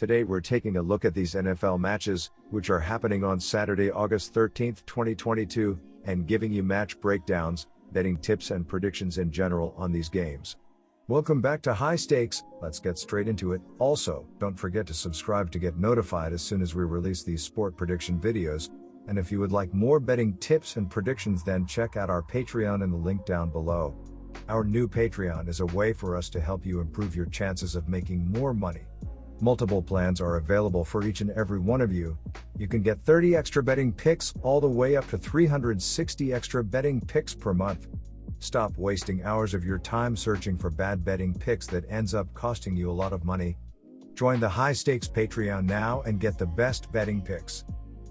Today we're taking a look at these NFL matches, which are happening on Saturday, August 13th, 2022, and giving you match breakdowns, betting tips and predictions in general on these games. Welcome back to High Stakes, let's get straight into it. Also, don't forget to subscribe to get notified as soon as we release these sport prediction videos, and if you would like more betting tips and predictions, then check out our Patreon in the link down below. Our new Patreon is a way for us to help you improve your chances of making more money. Multiple plans are available for each and every one of you. You can get 30 extra betting picks all the way up to 360 extra betting picks per month. Stop wasting hours of your time searching for bad betting picks that ends up costing you a lot of money. Join the High Stakes Patreon now and get the best betting picks.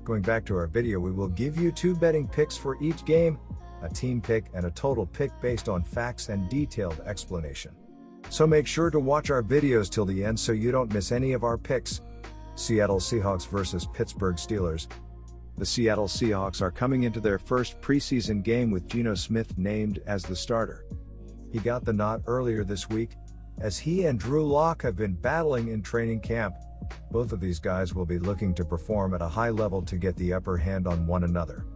Going back to our video, we will give you 2 betting picks for each game, a team pick and a total pick based on facts and detailed explanation. So make sure to watch our videos till the end so you don't miss any of our picks. Seattle Seahawks versus Pittsburgh Steelers. The Seattle Seahawks are coming into their first preseason game with Geno Smith named as the starter. He got the nod earlier this week, as he and Drew Lock have been battling in training camp. Both of these guys will be looking to perform at a high level to get the upper hand on one another.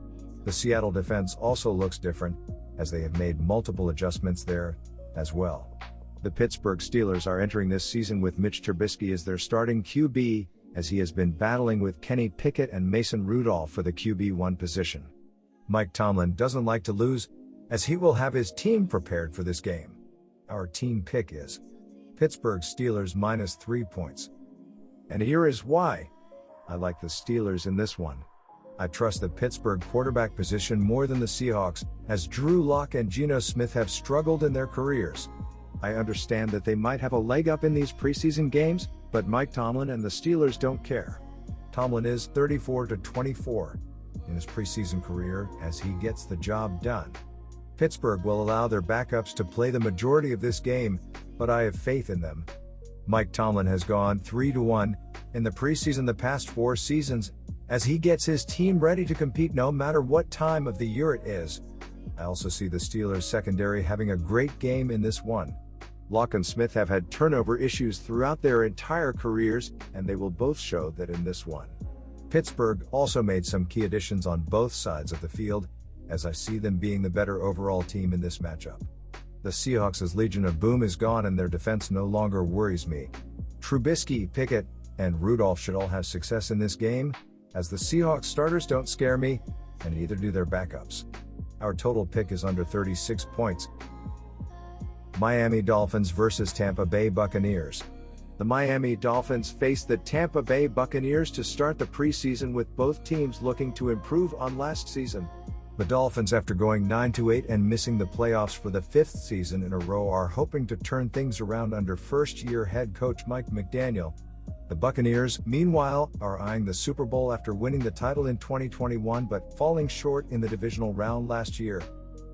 The Seattle defense also looks different, as they have made multiple adjustments there, as well. The Pittsburgh Steelers are entering this season with Mitch Trubisky as their starting QB, as he has been battling with Kenny Pickett and Mason Rudolph for the QB1 position. Mike Tomlin doesn't like to lose, as he will have his team prepared for this game. Our team pick is Pittsburgh Steelers -3 points. And here is why. I like the Steelers in this one. I trust the Pittsburgh quarterback position more than the Seahawks, as Drew Lock and Geno Smith have struggled in their careers. I understand that they might have a leg up in these preseason games, but Mike Tomlin and the Steelers don't care. Tomlin is 34-24 in his preseason career as he gets the job done. Pittsburgh will allow their backups to play the majority of this game, but I have faith in them. Mike Tomlin has gone 3-1 in the preseason the past 4 seasons, as he gets his team ready to compete no matter what time of the year it is. I also see the Steelers secondary having a great game in this one. Lock and Smith have had turnover issues throughout their entire careers, and they will both show that in this one. Pittsburgh also made some key additions on both sides of the field, as I see them being the better overall team in this matchup. The Seahawks' Legion of Boom is gone and their defense no longer worries me. Trubisky, Pickett, and Rudolph should all have success in this game, as the Seahawks starters don't scare me, and neither do their backups. Our total pick is under 36 points. Miami Dolphins versus Tampa Bay Buccaneers. The Miami Dolphins face the Tampa Bay Buccaneers to start the preseason, with both teams looking to improve on last season. The Dolphins, after going 9-8 and missing the playoffs for the 5th season in a row, are hoping to turn things around under first-year head coach Mike McDaniel. The Buccaneers, meanwhile, are eyeing the Super Bowl after winning the title in 2021 but falling short in the divisional round last year.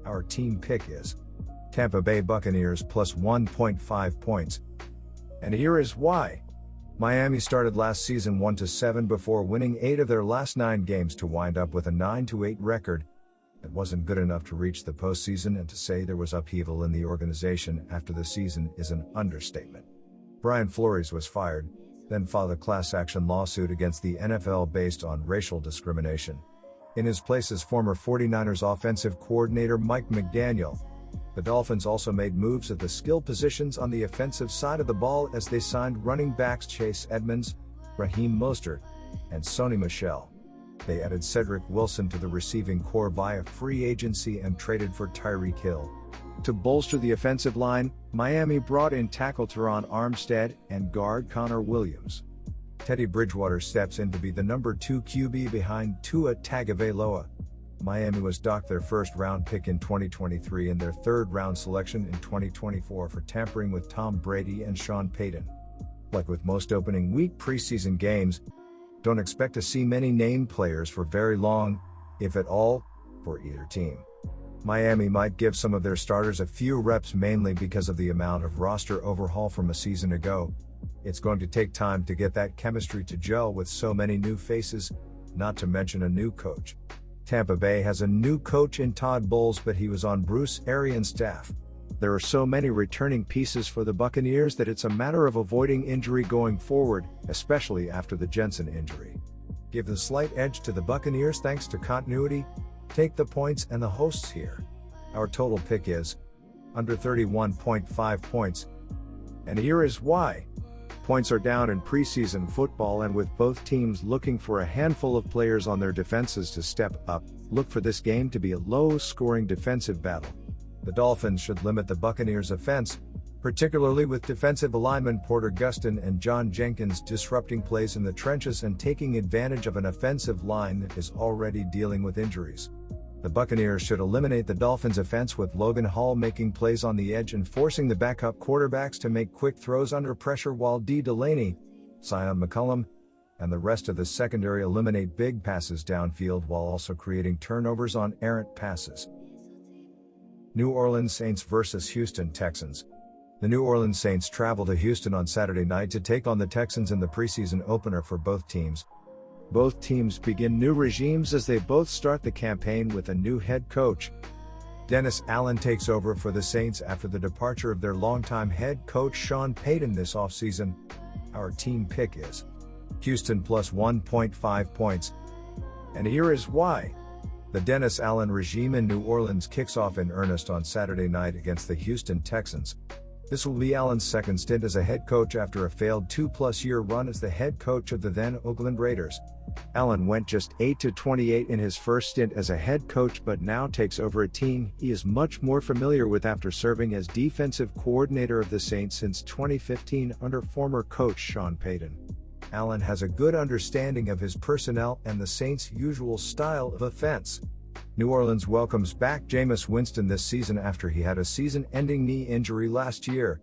Our team pick is Tampa Bay Buccaneers plus 1.5 points. And here is why. Miami started last season 1-7 before winning 8 of their last 9 games to wind up with a 9-8 record. It wasn't good enough to reach the postseason, and to say there was upheaval in the organization after the season is an understatement. Brian Flores was fired, then filed a class action lawsuit against the NFL based on racial discrimination. In his place is former 49ers offensive coordinator Mike McDaniel. The Dolphins also made moves at the skill positions on the offensive side of the ball as they signed running backs Chase Edmonds, Raheem Mostert, and Sony Michel. They added Cedric Wilson to the receiving corps via free agency and traded for Tyreek Hill. To bolster the offensive line, Miami brought in tackle Teron Armstead and guard Connor Williams. Teddy Bridgewater steps in to be the number 2 QB behind Tua Tagovailoa. Miami was docked their first-round pick in 2023 and their third-round selection in 2024 for tampering with Tom Brady and Sean Payton. Like with most opening week preseason games, don't expect to see many named players for very long, if at all, for either team. Miami might give some of their starters a few reps, mainly because of the amount of roster overhaul from a season ago. It's going to take time to get that chemistry to gel with so many new faces, not to mention a new coach. Tampa Bay has a new coach in Todd Bowles, but he was on Bruce Arians' staff. There are so many returning pieces for the Buccaneers that it's a matter of avoiding injury going forward, especially after the Jensen injury. Give the slight edge to the Buccaneers thanks to continuity. Take the points and the hosts here. Our total pick is under 31.5 points. And here is why. Points are down in preseason football, and with both teams looking for a handful of players on their defenses to step up, look for this game to be a low-scoring defensive battle. The Dolphins should limit the Buccaneers' offense, particularly with defensive linemen Porter Gustin and John Jenkins disrupting plays in the trenches and taking advantage of an offensive line that is already dealing with injuries. The Buccaneers should eliminate the Dolphins' offense with Logan Hall making plays on the edge and forcing the backup quarterbacks to make quick throws under pressure, while D. Delaney, Sion McCullum, and the rest of the secondary eliminate big passes downfield while also creating turnovers on errant passes. New Orleans Saints vs. Houston Texans. The New Orleans Saints travel to Houston on Saturday night to take on the Texans in the preseason opener for both teams. Both teams begin new regimes as they both start the campaign with a new head coach. Dennis Allen takes over for the Saints after the departure of their longtime head coach Sean Payton this offseason. Our team pick is Houston plus 1.5 points. And here is why. The Dennis Allen regime in New Orleans kicks off in earnest on Saturday night against the Houston Texans. This will be Allen's second stint as a head coach after a failed 2+ year run as the head coach of the then Oakland Raiders. Allen went just 8-28 in his first stint as a head coach, but now takes over a team he is much more familiar with after serving as defensive coordinator of the Saints since 2015 under former coach Sean Payton. Allen has a good understanding of his personnel and the Saints' usual style of offense. New Orleans welcomes back Jameis Winston this season after he had a season-ending knee injury last year.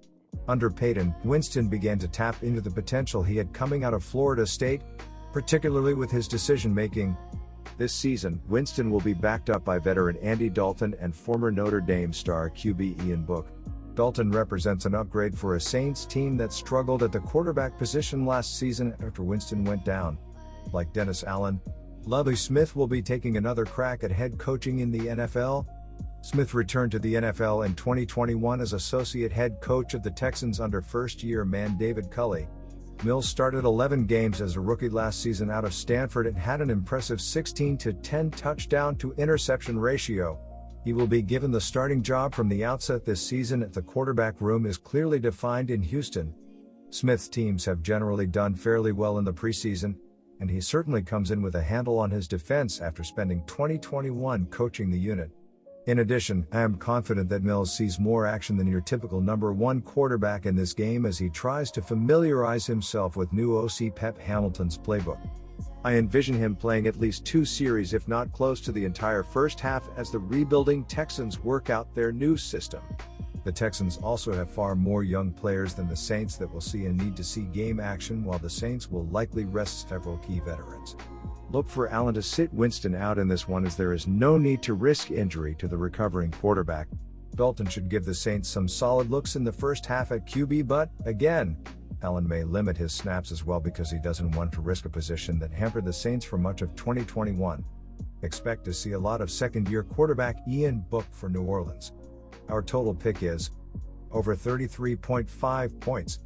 Under Payton, Winston began to tap into the potential he had coming out of Florida State, particularly with his decision-making. This season, Winston will be backed up by veteran Andy Dalton and former Notre Dame star QB Ian Book. Dalton represents an upgrade for a Saints team that struggled at the quarterback position last season after Winston went down. Like Dennis Allen, Lovie Smith will be taking another crack at head coaching in the NFL. Smith returned to the NFL in 2021 as associate head coach of the Texans under first-year man David Culley. Mills started 11 games as a rookie last season out of Stanford and had an impressive 16-10 touchdown-to-interception ratio. He will be given the starting job from the outset this season if the quarterback room is clearly defined in Houston. Smith's teams have generally done fairly well in the preseason, and he certainly comes in with a handle on his defense after spending 2021 coaching the unit. In addition, I am confident that Mills sees more action than your typical number one quarterback in this game as he tries to familiarize himself with new OC Pep Hamilton's playbook. I envision him playing at least 2 series, if not close to the entire first half, as the rebuilding Texans work out their new system. The Texans also have far more young players than the Saints that will see a need to see game action, while the Saints will likely rest several key veterans. Look for Allen to sit Winston out in this one, as there is no need to risk injury to the recovering quarterback. Dalton should give the Saints some solid looks in the first half at QB, but, again, Allen may limit his snaps as well because he doesn't want to risk a position that hampered the Saints for much of 2021. Expect to see a lot of second-year quarterback Ian Book for New Orleans. Our total pick is over 33.5 points.